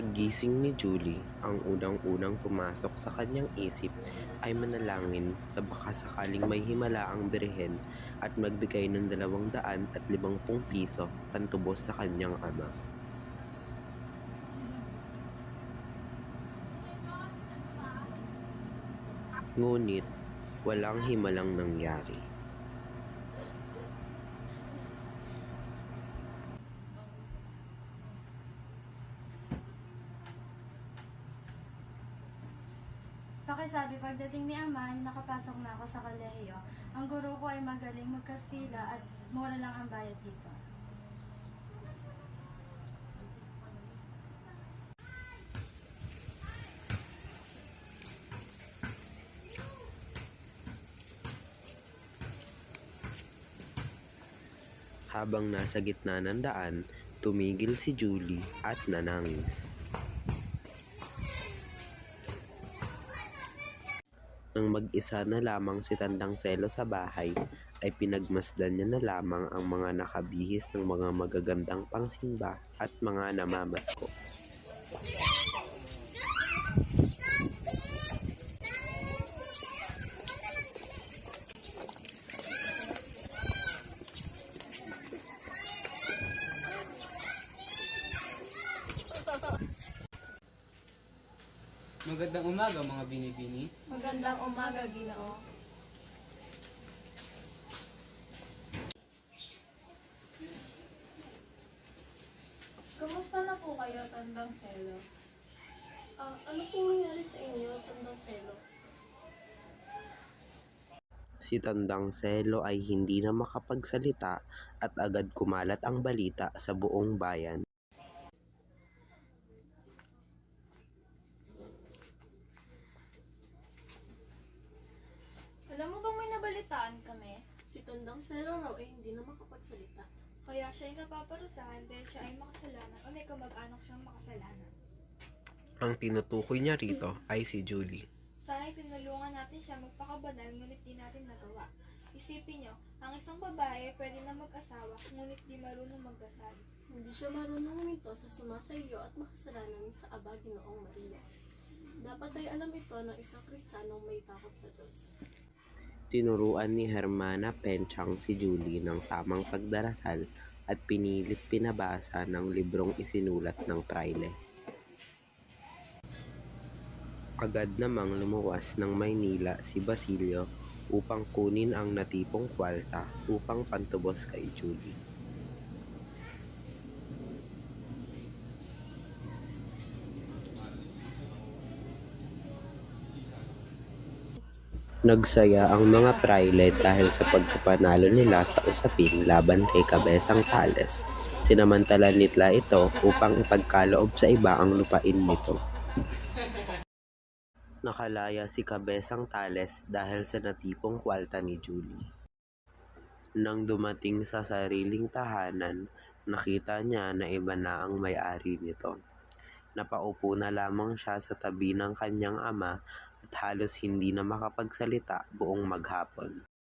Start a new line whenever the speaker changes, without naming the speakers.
Paggising ni Julie, ang unang-unang pumasok sa kanyang isip ay manalangin na baka sakaling may himala ang birhen at magbigay ng 250 piso pantubos sa kanyang ama. Ngunit, walang himalang nangyari.
Pakisabi, pagdating ni Ama, nakapasok na ako sa kolehiyo. Ang guro ko ay magaling magkastila at mura lang ang bayad dito.
Habang nasa gitna ng daan, tumigil si Julie at nanangis. Nang mag-isa na lamang si Tandang Selo sa bahay, ay pinagmasdan niya na lamang ang mga nakabihis ng mga magagandang pangsimba at mga namamasko.
Magandang umaga mga binibini.
Magandang umaga, Ginoo. Kumusta na po kayo, Tandang Selo?
Ano pong nangyari sa inyo, Tandang Selo?
Si Tandang Selo ay hindi na makapagsalita at agad kumalat ang balita sa buong bayan.
Alam mo bang may nabalitaan kami?
Si Tandang Selo raw ay hindi na makapagsalita.
Kaya siya ay napaparusahan dahil siya ay makasalanan o may kamag-anak siyang makasalanan.
Ang tinutukoy niya rito ay si Julie.
Sana'y tinulungan natin siya magpakabanal ngunit di natin nagawa. Isipin nyo, ang isang babae pwede na mag-asawa ngunit di marunong magdasal.
Hindi siya marunong huminto sa sumasayo at makasalanan sa Aba Ginoong Maria. Dapat ay alam ito ng isang Kristiyanong may takot sa Diyos.
Tinuruan ni Hermana Penchang si Julie ng tamang pagdarasal at pinilit pinabasa ng librong isinulat ng praile. Agad namang lumuwas ng Maynila si Basilio upang kunin ang natipong kwalta upang pantubos kay Julie. Nagsaya ang mga praile dahil sa pagkapanalo nila sa usapin laban kay Cabezang Tales. Sinamantala nila ito upang ipagkaloob sa iba ang lupain nito. Nakalaya si Cabezang Tales dahil sa natipong kwalta ni Julie. Nang dumating sa sariling tahanan, nakita niya na iba na ang may-ari nito. Napaupo na lamang siya sa tabi ng kanyang ama at halos hindi na makapagsalita buong maghapon.